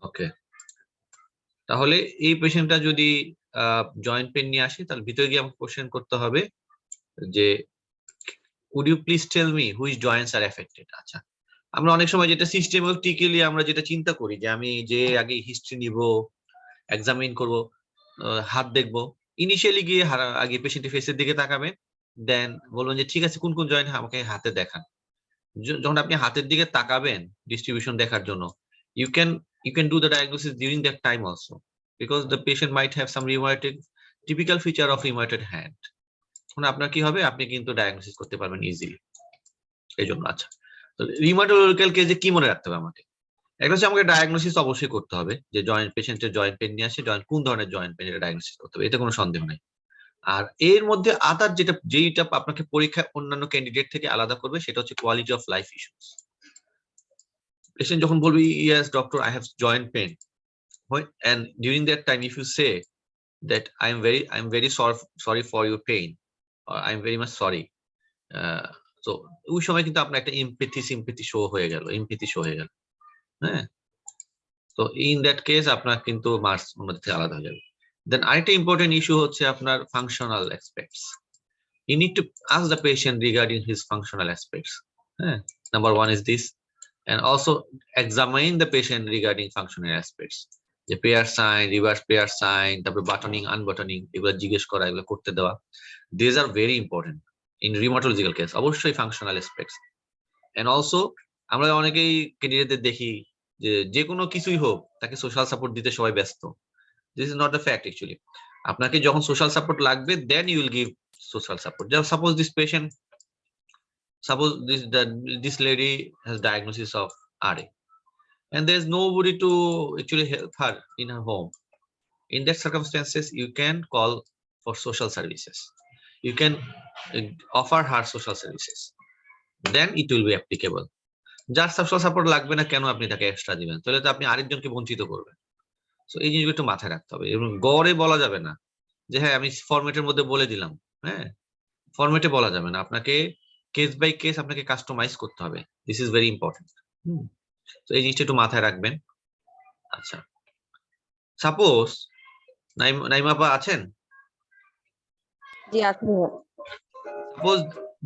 ওকে, তাহলে এই পেশেন্টটা যদি জয়েন্ট পেন নিয়ে আসে তাহলে ভিতরে গিয়ে আমাকে কোশ্চেন করতে হবে যে would you please tell me which joints are affected। আচ্ছা, আমরা অনেক সময় যেটা সিস্টেমেটিক্যালি আমরা যেটা চিন্তা করি যে আমি যে আগে হিস্ট্রি নিব, এক্সামিন করব, হাত দেখব, ইনিশিয়ালি গিয়ে আগে পেশেন্টের ফেসের দিকে তাকাবেন, দেন বলবেন যে ঠিক আছে কোন কোন জয়েন্ট আমাকে হাতে দেখান। যখন আপনি হাতের দিকে তাকাবেন ডিস্ট্রিবিউশন দেখার জন্য, you can do the diagnosis during that time also, because the patient might have some rheumatic typical feature of rheumatoid hand। এখন আপনার কি হবে, আপনি কিন্তু ডায়াগনোসিস করতে পারবেন ইজিলি এই জন্য। আচ্ছা, তো রিউমাটোলজিক্যাল কেসে কি মনে রাখতে হবে আমাকে? একটা হচ্ছে আমাকে ডায়াগনোসিস অবশ্যই করতে হবে যে জয়েন্ট পেশেন্টের জয়েন্ট পেন নিয়ে আসে, জয়েন্ট কোন ধরনের জয়েন্ট পেন এটা ডায়াগনোসিস করতে হবে, এতে কোনো সন্দেহ নেই। আর এর মধ্যে আদার যেটা আপনাকে পরীক্ষায় অন্যান্য ক্যান্ডিডেট থেকে আলাদা করবে সেটা হচ্ছে quality of life issues. Patient যখন বলবে yes doctor I have joint pain, and during that time if you say that I'm very sorry for your pain or I'm very much sorry, so ওই সময় কিন্তু আপনার একটা sympathy show হয়ে গেল, হ্যাঁ। তো ইন দ্যাট কেস আপনার কিন্তু মার্কস অন্যদের থেকে আলাদা হয়ে যাবে। দেন আরেকটা ইম্পর্টেন্ট ইস্যু হচ্ছে আপনার functional aspects. You need to ask the patient regarding his functional aspects. Number one is this, and also examine the patient regarding functional aspects. The pair sign, reverse pair sign, তারপরে buttoning, unbuttoning, এগুলো জিজ্ঞেস করা, এগুলো করতে দেওয়া। These are very important in rheumatological case, অবশ্যই functional aspects। And also আমরা অনেকেই ক্যান্ডিডেটদের দেখি যে কোনো কিছুই হোক তাকে সোশ্যাল সাপোর্ট দিতে সবাই ব্যস্ত। This is not the fact actually. আপনাকে যখন সোশ্যাল সাপোর্ট লাগবে then you will give social support. Just suppose this lady has diagnosis of RA and there's nobody to actually help her in her home. In that circumstances you can call for social services, you can offer her social services, then it will be applicable. যার social support লাগবে না কেন আপনি তাকে extra দিবেন, তাহলে তো আপনি আরেকজনকে বঞ্চিত করবেন। সো এই জিনিসগুলো একটু মাথায় রাখতে হবে এবং গড়ে বলা যাবে না যে হ্যাঁ আমি ফরম্যাটের মধ্যে বলে দিলাম। হ্যাঁ, ফরম্যাটে বলা যাবে না, আপনাকে কেস বাই কেস আপনাকে কাস্টমাইজ করতে হবে। This is very important. তো এই জিনিসটা একটু মাথায় রাখবেন। আচ্ছা, সাপোজ নাইমাপা আছেন? জি আছি। Suppose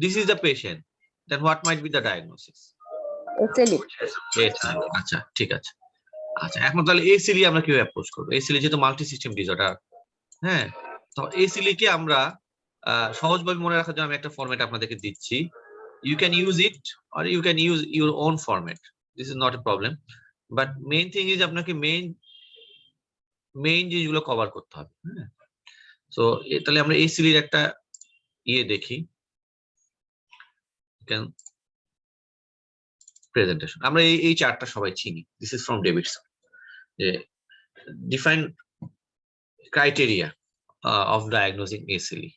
this is the patient, then what might be the diagnosis? SLE। আচ্ছা ঠিক আছে। আচ্ছা, এখন তাহলে SLE আমরা কিভাবে অ্যাপ্রোচ করব? SLE যেহেতু মাল্টি সিস্টেম ডিসঅর্ডার, হ্যাঁ, তো SLE কে আমরা সহজভাবে মনে রাখার জন্য আমি একটা ফরম্যাট আপনাদেরকে দিচ্ছি। You can use it or you can use your own format. This is not a problem. But main thing is আপনাকে মেইন জিনিসগুলো কভার করতে হবে। হ্যাঁ, সো তাহলে আমরা SLE এর একটা দেখি, প্রেজেন্টেশন। আমরা এই চার্টটা সবাই চিনি। This is from Davidson. যে define criteria of diagnosing SLE: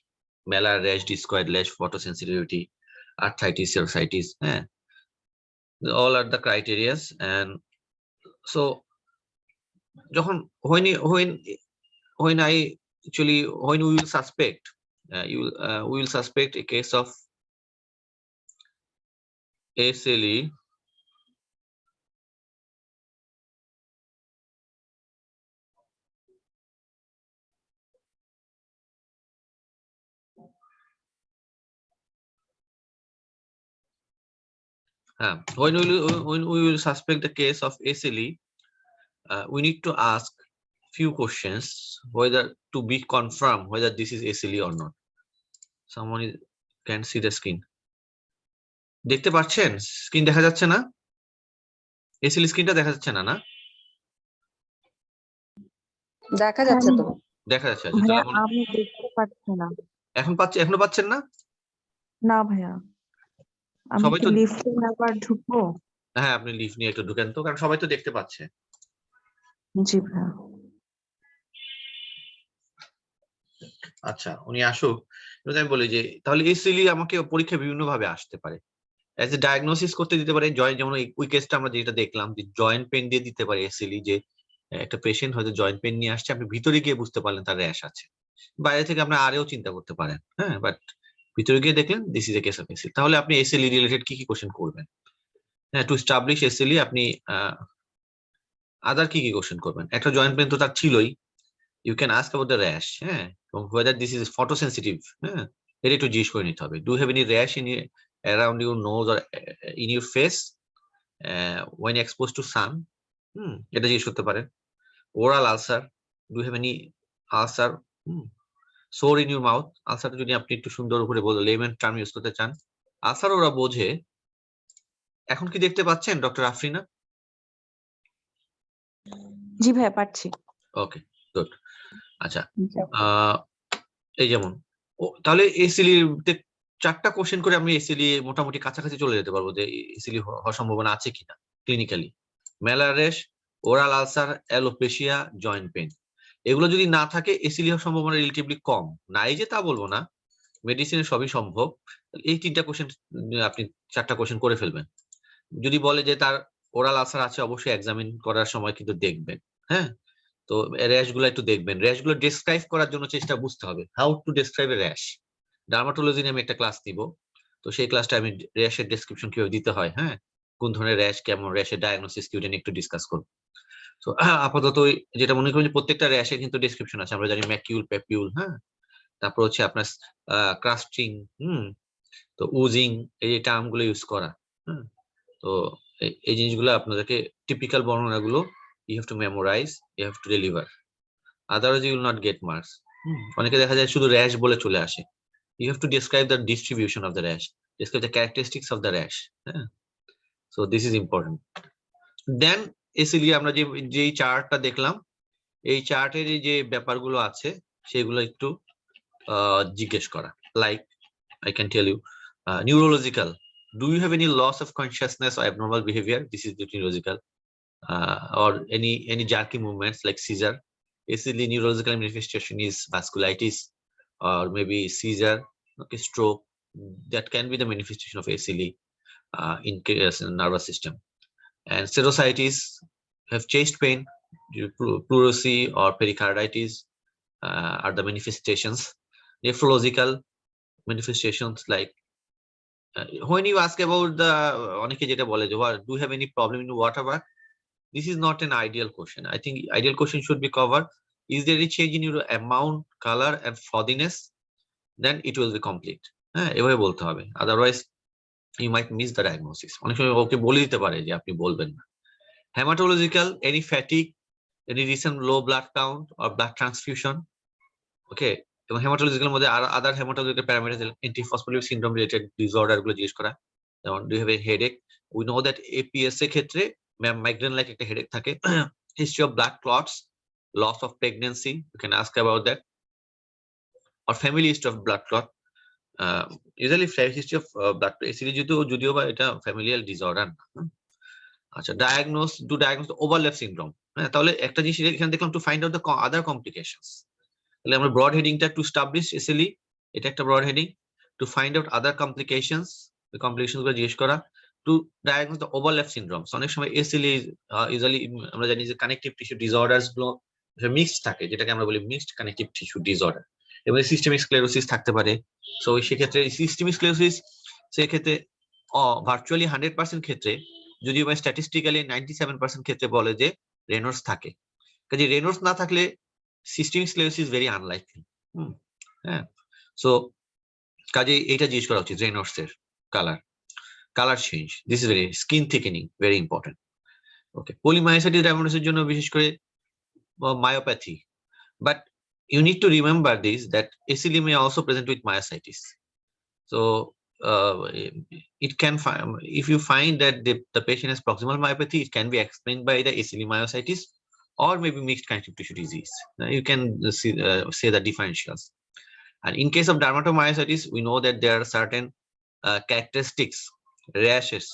malar, rash, discoid, lash, photosensitivity, arthritis, psoriasis. All are the criteria. And so যখন when we will suspect we will suspect a case of SLE, when we will suspect the case of SLE, we need to ask few questions whether to be confirmed whether this is SLE or not. Someone can see the screen. দেখতে পাচ্ছেন? Screen দেখা যাচ্ছে না? SLE স্ক্রিনটা দেখা যাচ্ছে না? দেখা যাচ্ছে তো। দেখা যাচ্ছে। ভাইয়া আমি দেখতে পাচ্ছি না। এখনো পাচ্ছেন না? না ভাইয়া, আমি সবাই তো লিফটে আবার ঢুকবো। হ্যাঁ, আপনি লিফট নিয়ে একটু ঢুকেন তো, কারণ সবাই তো দেখতে পাচ্ছে। জি ভাইয়া। আচ্ছা, উনি আসুক। আমি বলি যে তাহলে SLE আমাকে পরীক্ষা বিভিন্ন ভাবে আসতে পারে। এজ এ ডায়াগনোসিস করতে দিতে পারে জয়েন্ট, যেমন ওই কেসটা আমরা যেটা দেখলাম যে জয়েন্ট পেন দিয়ে দিতে পারে SLE, যে একটা পেশেন্ট হয়তো জয়েন্ট পেন নিয়ে আসছে, আপনি ভিতরে গিয়ে বুঝতে পারলেন তার র্যাশ আছে। বাইরে থেকে আপনি আরেও চিন্তা করতে পারেন, হ্যাঁ, বাট ভিতরে গিয়ে দেখলেন this is a case of SLE। তাহলে আপনি SLE রিলেটেড কি কোশ্চেন করবেন? হ্যাঁ, টু এস্টাবলিশ SLE আপনি আদার কি কি কোশ্চেন করবেন? একটা জয়েন্ট পেন তো তার ছিলই, you can ask about the rash, হ্যাঁ, এবং whether this is photosensitive, হ্যাঁ, এটা একটু জিজ্ঞেস করে নিতে হবে। Do have any rash in around your nose or in your face when exposed to sun? এটা জিজ্ঞেস করতে পারেন। Oral ulcer, do have any ulcer? Sore in your mouth, ulcer যদি আপনি একটু সুন্দর করে বলে লেমেন টার্ম ইউজ করতে চান, আলসার ওরা বোঝে। এখন কি দেখতে পাচ্ছেন ডক্টর আফরিনা? জি ভাইয়া পাচ্ছি। ওকে, গুড। আচ্ছা, জি। এই যেমন তাহলে এসিলি তে 4টা কোশ্চেন করে আমি এসিলি মোটামুটি কাছাকাছি চলে যেতে পারবো যে এসিলি হওয়ার সম্ভাবনা আছে কিনা ক্লিনিক্যালি। মেলার rash, oral ulcer, alopecia, joint pain, এগুলো যদি না থাকে এসিলি হওয়ার সম্ভাবনা রিলেটিভলি কম। নাই যে তা বলবো না, মেডিসিনে সবই সম্ভব। এই 3টা কোশ্চেন আপনি 4টা কোশ্চেন করে ফেলবেন। যদি বলে যে তার ওরাল আলসার আছে, অবশ্যই এক্সামিন করার সময় কিন্তু দেখবেন, হ্যাঁ। তো র্যাশ গুলো একটু দেখবেন, র্যাশ গুলো ডেসক্রাইব করার জন্য চেষ্টা বুঝতে হবে, how to describe a rash. Dermatology নিয়ে আমি একটা ক্লাস দিব, তো সেই ক্লাসটা আমি র্যাশের ডেসক্রিপশন কিভাবে দিতে হয়, হ্যাঁ, কোন ধরনের র্যাশ, কেমন র্যাশের ডায়াগনোসিস কি, ওটা নিয়ে একটু ডিসকাস করব। তো আপাতত যেটা মনে করি যে প্রত্যেকটা র্যাশে কিন্তু ডেসক্রিপশন আছে, আমরা জানি ম্যাকিউল, প্যাপিউল, হ্যাঁ, তারপর হচ্ছে আপনার ক্রাস্টিং, তো উজিং, এই টার্ম গুলো ইউজ করা, হ্যাঁ। তো এই জিনিসগুলো আপনাদেরকে টিপিক্যাল বর্ণনাগুলো you have to memorise, you have to deliver, otherwise you will not get marks. অনেকে দেখা যায় শুধু র্যাশ বলে চলে আসে। You have to describe the distribution of the rash, describe the characteristics of the rash, হ্যাঁ। So this is important. Then easily আমরা যেই চার্টটা দেখলাম, এই চার্টের যে ব্যাপারগুলো আছে সেগুলো একটু জিজ্ঞেস করা, like I can tell you, neurological. Do you have any loss of consciousness or abnormal behavior? This is the neurological. Or any jerky movements like seizure. Basically, neurological manifestation is vasculitis or maybe seizure, okay, stroke. That can be the manifestation of ACLE in nervous system. And serositis, have chest pain, pleurisy or pericarditis are the manifestations. Nephrological manifestations like when you ask about the অনেকে যেটা বলে যে do you have any problem in water work, this is not an ideal question. I think ideal question should be covered, is there any change in your amount, color and frothiness, then it will be complete, হ্যাঁ, এভাবে বলতে হবে, otherwise you might miss the diagnosis. অনেক সময় ওকে বলে দিতে পারে যে আপনি বলবেন না। Hematological, any fatigue, any recent low blood count or blood transfusion, okay. এবং হেমাটোলজিক্যাল মধ্যে other haematological parameter, antiphospholipid syndrome related disorder গুলো জিজ্ঞেস করা, যেমন do have a headache, we know that APS এর ক্ষেত্রে মাইগ্রেন লাইক একটা হেডেক থাকে, history of blood clots, loss of pregnancy, you can ask about that, or family history of blood clot, usually history of blood ACD যদিও বা এটা familial disorder না। আচ্ছা, diagnose overlap syndrome, হ্যাঁ, তাহলে একটা জিনিস এখানে দেখলাম, to find out the other complications. তাহলে আমরা ব্রড হেডিংটা টু স্টাবলিশ এসএলই, এটা একটা broad heading, to find out other complications, ওই কমপ্লিকেশনস গুলো জিজ্ঞেস করা, to diagnose the overlap syndromes. অনেক সময় এসএলই ইউজুয়ালি আমরা জানি যে কানেকটিভ টিস্যু ডিসঅর্ডারস গুলো মিক্সড থাকে, যেটাকে আমরা বলি মিক্সড কানেকটিভ টিস্যু ডিসঅর্ডার, এবং সিস্টেমিক স্ক্লেরোসিস থাকতে পারে। সো সেক্ষেত্রে সিস্টেমিক স্ক্লেরোসিস সেক্ষেত্রে ভার্চুয়ালি 100% ক্ষেত্রে, যদিও বা স্ট্যাটিস্টিক্যালি 97% ক্ষেত্রে বলে যে রেনল্ডস থাকে, কাজে রেনল্ডস না থাকলে systemic sclerosis is very unlikely. হ্যাঁ, সো কাজে এটা জিজ্ঞেস করা উচিত। রেনল্ডস এর colour change, this is very, skin thickening very important. Okay, polymyositis ডায়াগনোসিসের জন্য বিশেষ করে myopathy, but you need to remember this, that ACLE may also present with myositis. So it can if you find that the patient has proximal myopathy, it can be explained by the ACLE myositis or maybe mixed connective tissue disease. You can say the differentials. And in case of dermatomyositis, we know that there are certain characteristics, rashes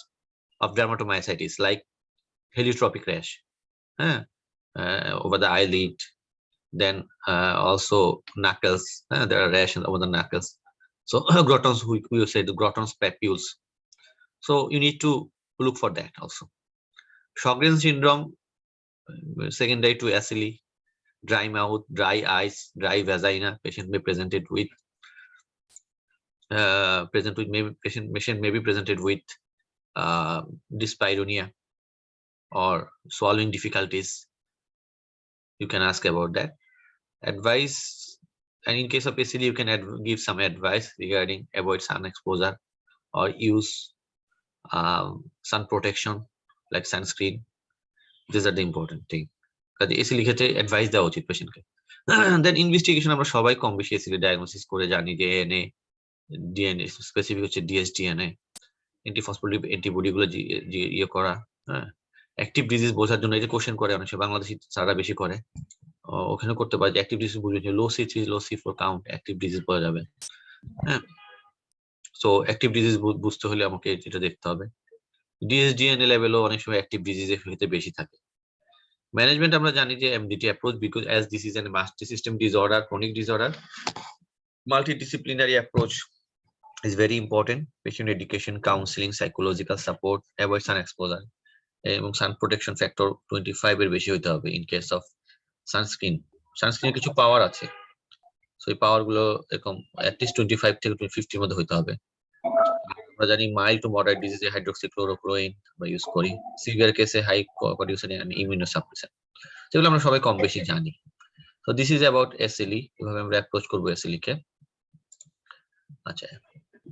of dermatomyositis, like heliotropic rash over the eyelid, then also knuckles, there are rash over the knuckles. So grotons, we say the grotons, papules. So you need to look for that also. Sjogren's syndrome, secondary to ACLE, dry mouth, dry eyes, dry vagina, patient may present with patient may be presented with dyspareunia or swallowing difficulties, you can ask about that. Advice, and in case of SLE, you can give some advice regarding avoid sun exposure or use sun protection like sunscreen. These are the important thing. কাজে SLE ক্ষেত্রে advice দেওয়া উচিত পেশেন্টকে। দেন investigation আমরা সবাই কম বেশি SLE diagnosis করে জানি যে এনএ ডিএনএ স্পেসিফিক হচ্ছে ডিএসডিএনএ অ্যান্টিফসফোলিপিড অ্যান্টিবডি গুলো ইয়ে করা, হ্যাঁ। অ্যাক্টিভ ডিজিজ বোঝার জন্য এই যে কোশ্চেন করে অনেক বাংলাদেশি স্যাররা বেশি করে, ওখানে করতে পারে যে অ্যাক্টিভ ডিজিজ বুঝবে, লো C3 লো C4 কাউন্ট অ্যাক্টিভ ডিজিজ পাওয়া যাবে, হ্যাঁ। সো অ্যাক্টিভ ডিজিজ বুঝতে হলে আমাকে এটা দেখতে হবে। ডিএসডিএনএ লেভেলও অনেক সময় অ্যাক্টিভ ডিজিজের ক্ষেত্রে বেশি থাকে। ম্যানেজমেন্ট আমরা জানি যে MDT approach, because as this is a multi-system disorder, chronic disorder, multidisciplinary approach is very important. Patient education, counseling, psychological support, avoid sun exposure, এবং sun protection factor 25 এর বেশি হতে হবে in case of sunscreen. সানস্ক্রিনের কিছু পাওয়ার আছে, so এই পাওয়ার গুলো এরকম at least 25 থেকে 50 এর মধ্যে হতে হবে। আমরা জানি মাইল্ড টু মডারেট ডিজিজে হাইড্রোক্সিক্লোরোকুইন আমরা ইউজ করি, সিভিয়ার কেসে হাই কন্ডিশন এন্ড ইমিউনোসাপ্রেসেন্ট, যেগুলো আমরা সবাই কম বেশি জানি। তো দিস ইজ অ্যাবাউট SLE, কিভাবে আমরা অ্যাপ্রোচ করব SLE কে। আচ্ছা,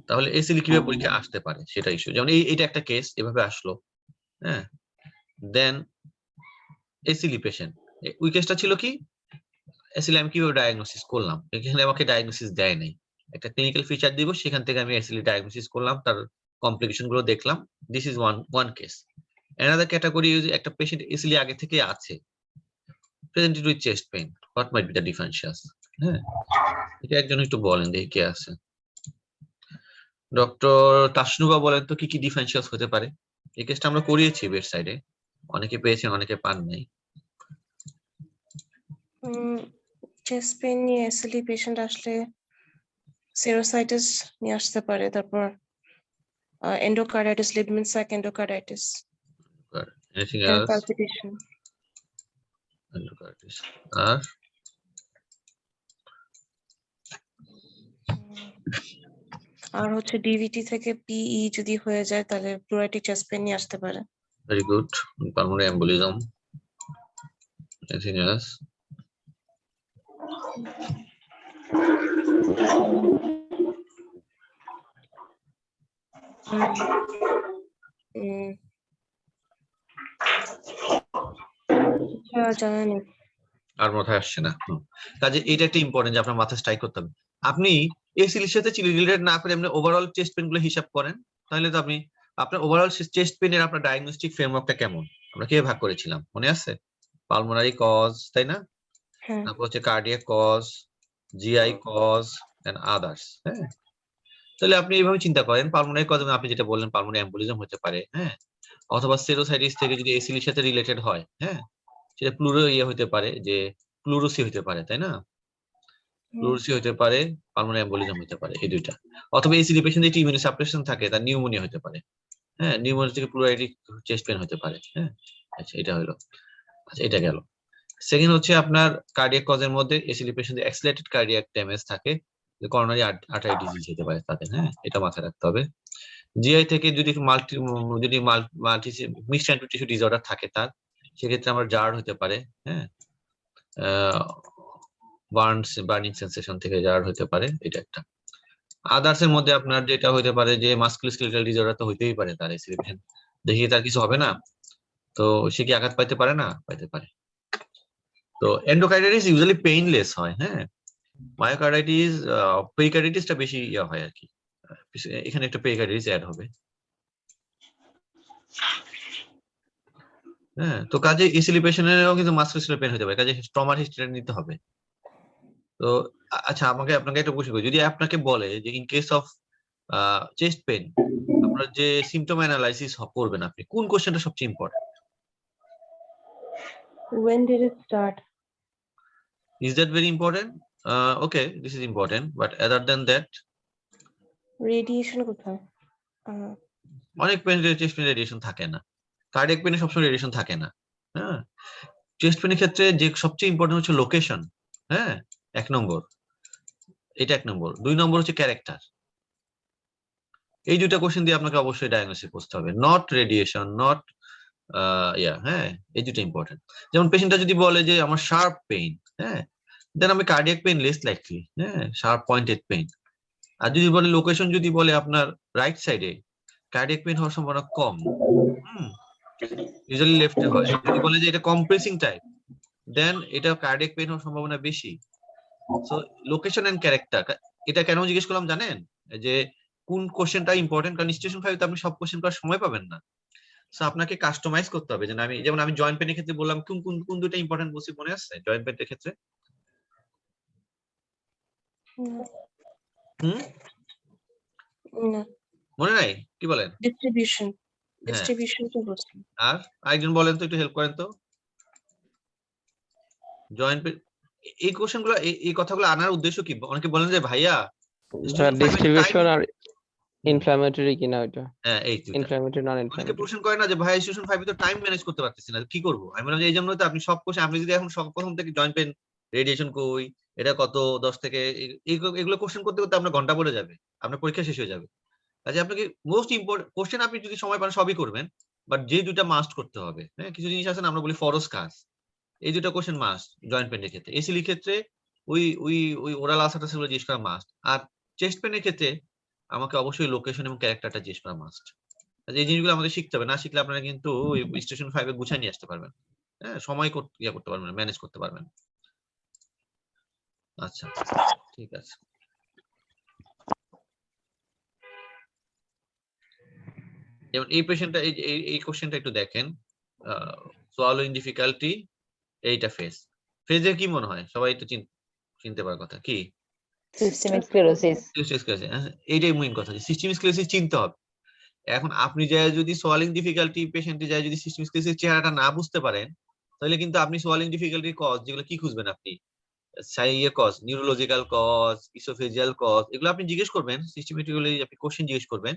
তাহলে SLE কিভাবে পরীক্ষা আসতে পারে সেটা ইস্যু, যেমন এইটা একটা কেস এভাবে আসলো, হ্যাঁ। দেন SLE পেশেন্ট, ওই কেসটা ছিল কি SLE আমি কিভাবে ডায়াগনোসিস করলাম, এখানে আমাকে ডায়াগনোসিস দেয় নাই, একটা ক্লিনিক্যাল ফিচার দিব, সেখান থেকে আমি SLE ডায়াগনোসিস করলাম, তার কমপ্লিকেশন গুলো দেখলাম। This is one case. Another category is একটা পেশেন্ট SLE আগে থেকে আছে, presented with chest pain, what might be the differentials, হ্যাঁ। এটা একজন একটু বলেন দেখি কে আছে, ডক্টর তাসনুবা বলেন তো কি কি ডিফারেন্সিয়ালস হতে পারে। এই কেসটা আমরা করিয়েছি বেড সাইডে, অনেকে পেয়েছেন অনেকে পান নাই। চেস্ট পেইন নিয়ে SLE পেশেন্ট আসলে সেরোসাইটিস নিয়ে আসতে পারে, তারপর endocarditis, Libman Sacks endocarditis, anything and else? palpitation. Endocarditis আর আর হচ্ছে ডিভিটি থেকে PE যদি হয়ে যায় তাহলে প্লুরাইটিক চেস্ট পেইন নিয়ে আসতে পারে। Very good. Pulmonary embolism, anything else? জানা নেই। আর মাথায় আসছে না। কাজে এটা একটা ইম্পর্টেন্ট যে আপনার মাথায় স্ট্রাইক করতে হবে। আপনি SLE এর সাথে রিলেটেড না করে এমনি ওভারঅল চেস্ট পেইন গুলো হিসাব করেন, তাহলে তো আপনি আপনার ওভারঅল চেস্ট পেইন এর আপনার ডায়াগনস্টিক ফ্রেমওয়ার্কটা কেমন আমরা কিভাবে ভাগ করেছিলাম মনে আছে? পালমোনারি কজ, তাই না? হ্যাঁ, তারপর হচ্ছে cardiac cause, GI cause and others, হ্যাঁ। তাহলে আপনি এইভাবে চিন্তা করেন, পালমোনারি কজ আপনি যেটা বললেন পালমোনারি এম্বোলিজম হতে পারে, হ্যাঁ, অথবা সেরোসাইটিস থেকে যদি SLE এর সাথে রিলেটেড হয়, হ্যাঁ, সেটা প্লুরো হতে পারে, যে প্লুরোসি হতে পারে, তাই না? প্লুরোসি হতে পারে, পালমোনারি এম্বোলিজম হতে পারে, এই দুইটা। অথবা SLE পেশেন্ট যদি ইমিউনোসাপ্রেশন থাকে তার নিউমোনিয়া হতে পারে, হ্যাঁ, নিউমোনিয়া থেকে প্লুরাইটিক চেস্ট পেইন হতে পারে, হ্যাঁ। আচ্ছা, এটা হলো, আচ্ছা এটা গেল। সেকেন্ড হচ্ছে আপনার কার্ডিয়াক কজের মধ্যে SLE পেশেন্টদের অ্যাক্সিলারেটেড কার্ডিয়াক ড্যামেজ থাকে, করোনারি আর্টারি ডিজিজ হতে পারে তাদের, হ্যাঁ, এটা মাথায় রাখতে হবে। GI থেকে যদি multi mixed anti tissue disorder থাকে তার, সেক্ষেত্রে আমার জার্ড হতে পারে, হ্যাঁ, বার্নিং সেন্সেশন থেকে জার্ড হতে পারে, এটা একটা। আদার্স এর মধ্যে আপনার যেটা হতে পারে যে মাসকুলোস্কেলেটাল ডিসঅর্ডার তো হইতেই পারে তার SLE পেশেন্ট, দেখি তার কিছু হবে না, তো সে কি আঘাত পাইতে পারে না? পাইতে পারে। তো এন্ডোকার্ডাইটিস ইউজুয়ালি পেইনলেস হয়, হ্যাঁ। মায়োকার্ডাইটিস, পেরিকার্ডাইটিসটা বেশি ইয়া হয় আর কি, এখানে একটা পেরিকার্ডাইটিস অ্যাড হবে, হ্যাঁ। তো কাজে SLE পেশেন্টেরও কিন্তু মাসকুলার পেইন হতে পারে, কাজে ট্রমার হিস্ট্রি নিতে হবে। তো আচ্ছা, আপনাকে একটা প্রশ্ন করি, যদি আপনাকে বলে যে in case of chest pain আপনার যে সিম্পটম অ্যানালাইসিস করবেন, আপনি কোন কোশ্চেনটা সবচেয়ে important? when did it start? Is that very important? Okay, this is important, but other than that, radiation কোথায়? অনেক পেনের চেস্ট পেনের রেডিয়েশন থাকে না, কার্ডিয়াক পেনে সবসময় রেডিয়েশন থাকে না, হ্যাঁ। চেস্ট পেনের ক্ষেত্রে যে সবচেয়ে ইম্পর্টেন্ট হচ্ছে লোকেশন, হ্যাঁ, 1 নম্বর, এটা 1 নম্বর। 2 নম্বর হচ্ছে ক্যারেক্টার। এই দুইটা কোশ্চেন দিয়ে আপনাকে অবশ্যই ডায়াগনোসিস করতে হবে, নট রেডিয়েশন, নট হ্যাঁ, এই দুটো ইম্পর্টেন্ট। যেমন পেশেন্টটা যদি বলে যে আমার শার্প পেইন, হ্যাঁ, দেন আমি কার্ডিয়াক পেইন লেস লাইকলি, হ্যাঁ, শার্প পয়েন্টেড পেইন। আর যদি বলে লোকেশন, যদি বলে আপনার রাইট সাইডে, কার্ডিয়াক পেইন হওয়ার সম্ভাবনা কম, ইউজুয়ালি লেফটে হয়। যদি বলে যে এটা কম্প্রেসিং টাইপ, দেন এটা কার্ডিয়াক পেইন হওয়ার সম্ভাবনা বেশি। সো লোকেশন এন্ড ক্যারেক্টার, এটা কেন জিজ্ঞেস করলাম জানেন? যে কোন কোশ্চেনটা ইম্পর্টেন্ট, কারণ স্টেশন 5 তে আপনি সব কোশ্চেন করার সময় পাবেন না। সো আপনাকে কাস্টমাইজ করতে হবে। যেমন আমি জয়েন্ট পেনের ক্ষেত্রে বললাম, কোন কোন কোন দুটো ইম্পর্টেন্ট বলছি মনে আছে জয়েন্ট পেনের ক্ষেত্রে? না, মনে নাই? কি বলেন? ডিস্ট্রিবিউশন হ্যাঁ, তো বলছি। আর আরেকজন বলেন তো, একটু হেল্প করেন তো। জয়েন্ট পেন, এই কোশ্চেনগুলো, এই কথাগুলো আনার উদ্দেশ্য কি? অনেকে বলেন যে ভাইয়া ডিস্ট্রিবিউশন আর ইনফ্ল্যামেটরি কিনা ওইটা, হ্যাঁ, এই দুইটা। ইনফ্ল্যামেটরি নন অনেকে ইনফ্ল্যামেটরি। প্রশ্ন করে না যে ভাই স্টেশন 5 তো টাইম ম্যানেজ করতে পারতেছি না, কি করব? আমি বললাম যে এই জন্য তো আপনি সব কোশ্চেন, আপনি যদি এখন সব প্রথম থেকে জয়েন্ট পেন রেডিয়েশন কই, এটা কত 10 থেকে, এগুলো কোশ্চেন করতে করতে আপনার ঘন্টা পড়ে যাবে, আপনার পরীক্ষা শেষ হয়ে যাবে। আচ্ছা, আপনাকে মোস্ট ইম্পর্টেন্ট কোশ্চেন, আপনি যদি সময় পান সবই করবেন, বাট যে দুইটা মাস্ট করতে হবে, হ্যাঁ, কিছু জিনিস আছে না আমরা বলি ফরজ কাজ, এই দুটো কোশ্চেন মাস্ট জয়েন্ট পেনের ক্ষেত্রে। এসিলির ক্ষেত্রে ওই ওই ওই ওরাল আলসারটা সেগুলো জিজ্ঞেস করা মাস্ট। আর চেস্ট পেনের ক্ষেত্রে আমাকে অবশ্যই লোকেশন এবং ক্যারেক্টারটা জিজ্ঞেস করা মাস্ট। এই জিনিসগুলো আমাদের শিখতে হবে, না শিখলে আপনারা কিন্তু স্টেশন 5 এ গুছিয়ে নিয়ে আসতে পারবেন, হ্যাঁ, সময় করতে পারবেন, ম্যানেজ করতে পারবেন। আচ্ছা, ঠিক আছে। যেমন এই পেশেন্টটা, এই কোশ্চেনটা একটু দেখেন, সোয়ালোইং ডিফিকাল্টি, এইটা ফেজের কি মনে হয়? সবাই তো চিনতে পারার কথা কি? Systemic sclerosis. এইটাই মেইন কথা, যে সিস্টেমিক স্ক্লেরোসিস চিনতে হবে। এখন আপনি যদি সোয়ালিং ডিফিকাল্টি পেশেন্টে যদি সিস্টেমিক স্ক্লেরোসিস চেহারাটা না বুঝতে পারেন, তাহলে কিন্তু আপনি সোয়ালিং ডিফিকাল্টির কজ যেগুলো কি খুঁজবেন আপনি? Cause, neurological cause, oesophageal cause, এগুলো আপনি জিজ্ঞেস করবেন, সিস্টেমেটিক্যালি আপনি কোশ্চেন জিজ্ঞেস করবেন।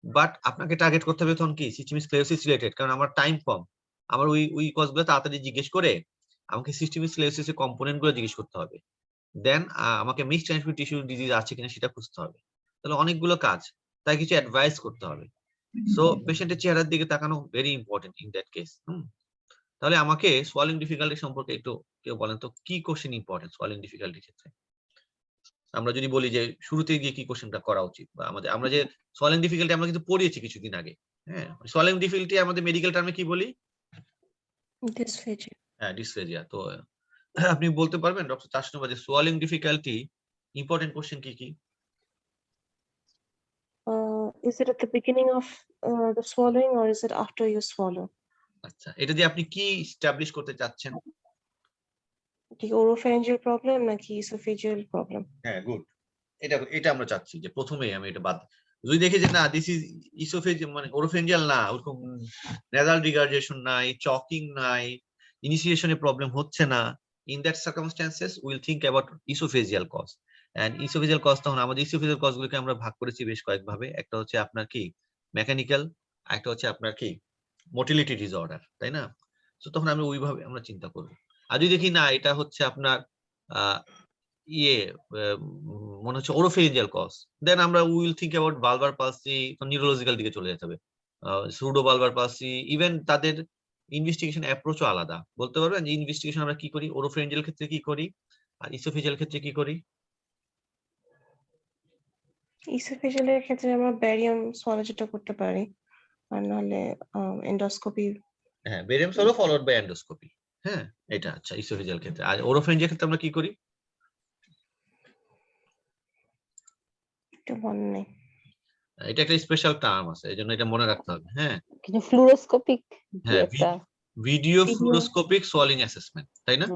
বাট আপনাকে টার্গেট করতে হবে তখন কি? সিস্টেমিক স্ক্লেরোসিস রিলেটেড, কারণ আমার টাইম কম। আমার ওই কজগুলো তাড়াতাড়ি জিজ্ঞেস করে আমাকে সিস্টেমিক স্ক্লেরোসিসের কম্পোনেন্ট গুলো জিজ্ঞেস করতে হবে। দেন আমাকে মিক্সড ট্রান্সমিট টিস্যু ডিজিজ আছে কিনা সেটা খুঁজতে হবে। তাহলে অনেকগুলো কাজ, তাই কিছু অ্যাডভাইস করতে হবে। সো পেশেন্টের চেহারার দিকে তাকানো very important in that case. তাহলে আমাকে সোয়ালিং ডিফিকাল্টি সম্পর্কে একটু কেউ বলেন তো, কি কোশ্চেন ইম্পর্টেন্ট সোয়ালিং ডিফিকাল্টির ক্ষেত্রে? আমরা যদি বলি যে শুরুতে গিয়ে কি কোশ্চেনটা করা উচিত, বা আমরা যে সোয়ালিং ডিফিকাল্টি আমরা কিন্তু পড়িয়েছি কিছুদিন আগে, হ্যাঁ, সোয়ালিং ডিফিকাল্টি আমাদের মেডিকেল টার্মে কি বলি? ডিসফেজিয়া। হ্যাঁ, ডিসফেজিয়া। তো আপনি বলতে পারবেন ডক্টর চাষনবা যে সোয়ালিং ডিফিকাল্টি ইম্পর্টেন্ট কোশ্চেন কি কি? Is it at the beginning of the swallowing or is it after you swallow? আচ্ছা, এটা দিয়ে আপনি কি এস্টাবলিশ করতে চাচ্ছেন? কি oropharyngeal problem নাকি esophageal problem? হ্যাঁ, গুড। এটা আমরা চাচ্ছি যে প্রথমেই আমি এটা বাদ, যদি দেখি যে না দিস ইজ ইসোফেজিয়াল, মানে ওরোফেঞ্জিয়াল না, ওরকম নেজাল রিগার্জেশন নাই, চকিং নাই, ইনিশিয়েশনে প্রবলেম হচ্ছে না, in that circumstances will think about oesophageal cause. And oesophageal cause, তখন আমাদের ইসোফেজিয়াল কজগুলোকে আমরা ভাগ করেছি বেশ কয়েকভাবে। একটা হচ্ছে আপনার কি মেকানিক্যাল, একটা হচ্ছে আপনার কি মোটিলিটি ডিসঅর্ডার, তাই না? তো তখন আমরা ওইভাবে আমরা চিন্তা করব। আর যদি দেখি না এটা হচ্ছে আপনার মনে হচ্ছে ওরোফেরিঞ্জিয়াল কজ, দেন আমরা will think about bulbar palsy, neurological দিকে চলে যেতে হবে, সুডো বালবার পালসি। ইভেন তাদের ইনভেস্টিগেশন অ্যাপ্রোচও আলাদা। বলতে পারবেন যে ইনভেস্টিগেশন আমরা কি করি, ওরোফেরিঞ্জিয়াল ক্ষেত্রে কি করি আর ইসোফেজিয়াল ক্ষেত্রে কি করি? esophageal এর ক্ষেত্রে আমরা ব্যারিয়াম সোয়ালোজিটা করতে পারি, আর নাহলে এন্ডোস্কোপি। হ্যাঁ, barium swallow followed by endoscopy. হ্যাঁ, এটা আচ্ছা ইসোফেজিয়াল ক্ষেত্রে। আর ওরোফেরিঞ্জিয়াল ক্ষেত্রে আমরা কি করি? এটা মনে নেই। এটা একটা স্পেশাল টার্ম আছে, এজন্য এটা মনে রাখতে হবে। হ্যাঁ, কিছু ফ্লুরোস্কোপিক হ্যাঁ, একটা। ভিডিও ফ্লুরোস্কোপিক সোয়ালিং অ্যাসেসমেন্ট, তাই না?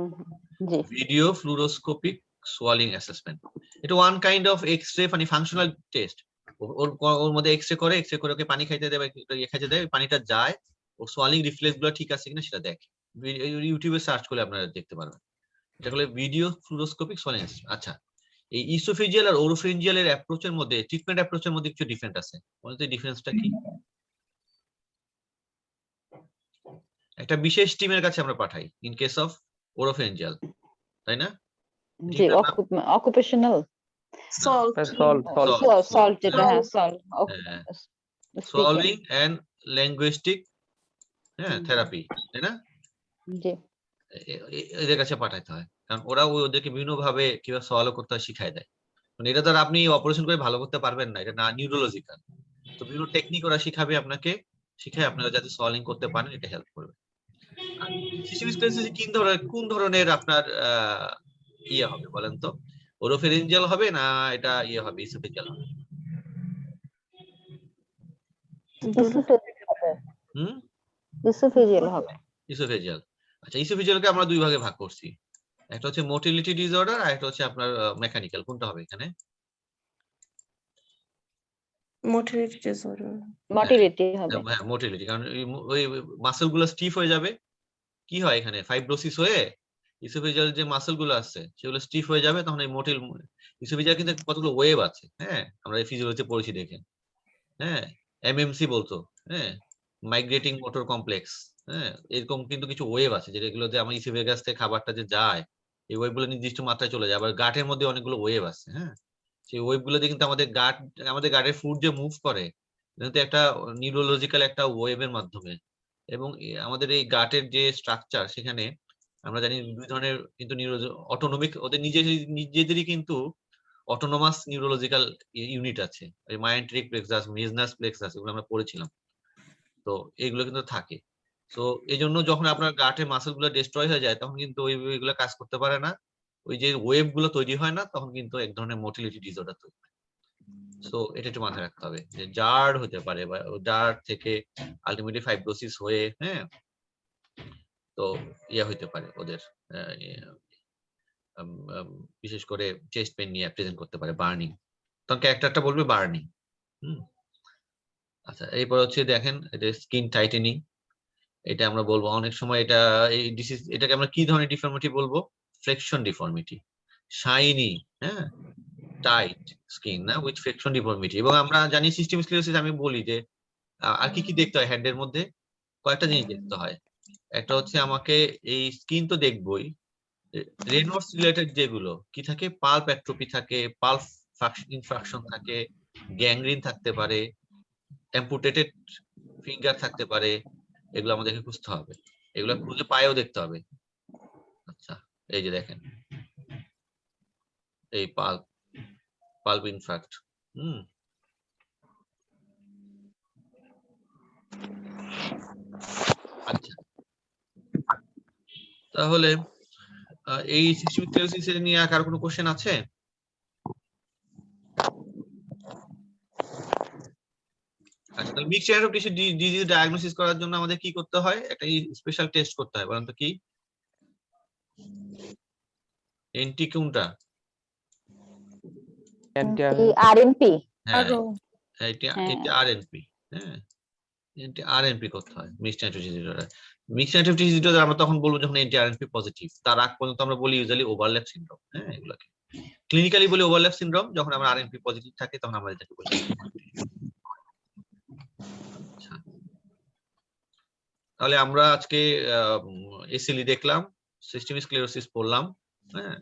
জি। ভিডিও ফ্লুরোস্কোপিক সোয়ালিং অ্যাসেসমেন্ট, এটা ওয়ান কাইন্ড অফ এক্স-রে মানে ফাংশনাল টেস্ট। ওর মধ্যে এক্স-রে করে ওকে পানি খাইতে দেয়, খাইতে দেয়, পানিটা যায়, ওর সোয়ালিং রিফ্লেক্স গুলো ঠিক আছে কিনা সেটা দেখে। ইউটিউবে সার্চ করলে আপনারা দেখতে পারবেন। এটা হলো ভিডিও ফ্লুরোস্কোপিক সোয়ালিং অ্যাসেসমেন্ট। আচ্ছা, এই ইসোফেজিয়াল আর ওরোফেরিঞ্জিয়াল এর অ্যাপ্রোচের মধ্যে, ট্রিটমেন্ট অ্যাপ্রোচের মধ্যে কিছু ডিফারেন্ট আছে। বলতে ডিফারেন্সটা কি? একটা বিশেষ টিমের কাছে আমরা পাঠাই ইন কেস অফ ওরোফেরিঞ্জিয়াল, তাই না? জি, অকুপেশনাল সল্ট। সল্ট, যেটা হ্যাঁ সল্ট। সোয়ালিং এন্ড লিঙ্গুইস্টিক হ্যাঁ থেরাপি, তাই না? জি এদের কাছে পাঠাইতে হয়, কারণ ওরা ওদেরকে বিভিন্ন ভাবে কিভাবে সলভ করতে হয় শিখাই দেয়। মানে এটা ধর আপনি অপারেশন করে ভালো করতে পারবেন না, এটা না নিউরোলজিক্যাল, তো বিভিন্ন টেকনিক ওরা শিখাবে আপনাকে, শিখায় আপনারা যাতে সলভিং করতে পারেন এটা হেল্প করবে। সিস্টেমিক স্ক্লেরোসিস কোন ধরনের আপনার ইয়ে হবে বলেন তো, ওরোফেরিঞ্জিয়াল হবে না এটা ইয়ে হবে ইসোফেজিয়াল হবে? হুম, ইসোফেজিয়াল হবে। ইসোফেজিয়াল। আচ্ছা, ইসোফেজিয়ালকে আমরা দুই ভাগে ভাগ করছি, একটা হচ্ছে মোটিলিটি ডিসঅর্ডার আর একটা হচ্ছে আপনার মেকানিক্যাল। কোনটা হবে এখানে? Motility disorder. মটিলিটি হবে। হ্যাঁ মোটিলিটি, কারণ ওই মাসেল গুলো স্টিফ হয়ে যাবে, কি হয় এখানে ফাইব্রোসিস হয়ে ইসোফেজিয়াল যে মাসেল গুলো আছে সেগুলো স্টিফ হয়ে যাবে, তখন এই মোটিল ইসোফেজিয়াল কিন্তু কতগুলো ওয়েভ আছে, হ্যাঁ আমরা এই ফিজিওলজিতে পড়েছি দেখেন, হ্যাঁ এমএমসি বলতো, হ্যাঁ মাইগ্রেটিং মোটর কমপ্লেক্স, হ্যাঁ এরকম কিন্তু কিছু ওয়েভ আছে যেগুলোতে আমার ইসোফেগাস থেকে খাবারটা যে যায় এই ওয়েভ গুলো নির্দিষ্ট মাত্রায় চলে যায়। আবার গাটের মধ্যে অনেকগুলো ওয়েভ আছে, হ্যাঁ সেই ওয়েভ গুলো দিয়ে কিন্তু আমাদের গাটের ফুড যে মুভ করে কিন্তু একটা নিউরোলজিক্যাল একটা ওয়েভের মাধ্যমে। এবং আমাদের এই গাটের যে স্ট্রাকচার সেখানে আমরা জানি দুই ধরনের কিন্তু অটোনমিক, ওদের নিজেদেরই কিন্তু অটোনোমাস নিউরোলজিক্যাল ইউনিট আছে, ওই মায়োন্টেরিক প্লেক্সাস, মেজনাস প্লেক্সাস, এগুলো আমরা পড়েছিলাম। তো এগুলো কিন্তু থাকে। তো এই জন্য যখন আপনার গাটের মাসেল গুলো ডিস্ট্রয় হয়ে যায় তখন কিন্তু ওইগুলো কাজ করতে পারে না, ওই যে ওয়েভ গুলো তৈরি হয় না, তখন কিন্তু এক ধরনের মোটিলিটি ডিসঅর্ডার তৈরি হয়। সো এটা একটু মাথায় রাখতে হবে যে জার্ড হতে পারে, বা জার্ড থেকে আলটিমেটলি ফাইব্রোসিস হয়ে, হ্যাঁ তো ইয়া হইতে পারে ওদের বিশেষ করে চেস্ট পেন নিয়ে প্রেজেন্ট করতে পারে, বার্নিং, তখন ক্যারেক্টারটা বলবে বার্নিং। আচ্ছা, এরপর হচ্ছে দেখেন এটা স্কিন টাইটেনিং, এটা আমরা বলবো অনেক সময় এটা এই ডিসিজ, এটাকে আমরা কি ধরনের ডিফর্মিটি বলবো? ফ্লেকশন ডিফর্মিটি, শাইনি, হ্যাঁ টাইট স্কিন না উইথ ফ্লেকশন ডিফর্মিটি। এবং আমরা জানি সিস্টেমিক স্ক্লেরোসিস, আমি বলি যে আর কি কি দেখতে হয় হ্যান্ডের মধ্যে, কয়েকটা জিনিস দেখতে হয়। একটা হচ্ছে আমাকে এই স্কিন তো দেখবই, রেনওয়ার্স রিলেটেড যেগুলো কি থাকে, পাল্প অ্যাট্রোপি থাকে, পাল্প ইনফ্রাকশন থাকে, গ্যাংগ্রিন থাকতে পারে, অ্যাম্পুটেটেড ফিঙ্গার থাকতে পারে, এগুলো আমাদেরকে খুঁজতে হবে, এগুলো খুঁজে পায়েও দেখতে হবে। আচ্ছা, এই যে দেখেন এই পাল্প ইনফ্রাক্ট, আচ্ছা তাহলে এই সিস্টেমিক স্ক্লেরোসিস নিয়ে কার কোনো কোশ্চেন আছে? আচ্ছা, তাহলে mixed of tissue disease diagnosis করার জন্য আমাদের কি করতে হয়? একটা স্পেশাল টেস্ট করতে হয়, বলেন তো কি? এনটি কোনটা? আরএনপি। হ্যাঁ এটা আরএনপি, হ্যাঁ এনটি আরএনপি করতে হয় mixed antibody disorder. Mixed antibody disorder আমরা তখন বলবো যখন এনটি আরএনপি পজিটিভ, তার আগ পর্যন্ত আমরা বলি ইউজুয়ালি ওভারল্যাপ সিনড্রোম, হ্যাঁ এগুলোকে ক্লিনিক্যালি বলি ওভারল্যাপ সিনড্রোম, যখন আমরা আরএনপি পজিটিভ থাকে তখন আমরা এটাকে বলি। আচ্ছা, তাহলে আমরা আজকে এসএলই দেখলাম, সিস্টেমিক স্ক্লেরোসিস পড়লাম, হ্যাঁ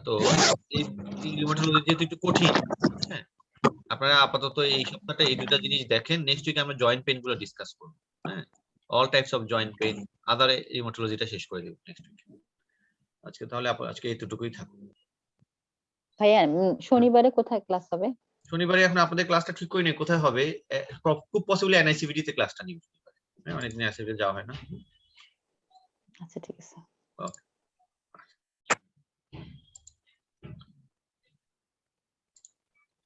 তো এই রিউমাটোলজি যেহেতু একটু কঠিন, হ্যাঁ আপনারা আপাতত এই সপ্তাহটা এই দুটো জিনিস দেখেন, নেক্সট উইকে আমরা জয়েন্ট পেইন গুলো ডিসকাস করব, হ্যাঁ all types of joint pain, other রিউমাটোলজিটা শেষ করে দেব নেক্সট উইকে। আজকে তাহলে আজকে এতটুকুই থাকুক। ভাইয়া শনিবারে কোথায় ক্লাস হবে? শনিবারে এখন আপনাদের ক্লাসটা ঠিক করিনি কোথায় হবে, খুব পসিবলি এনআইসিভিডি তে ক্লাসটা নিব, অনেকদিন এনআইসিভিডি যাওয়া হয় না। আচ্ছা ঠিক আছে। ওকে।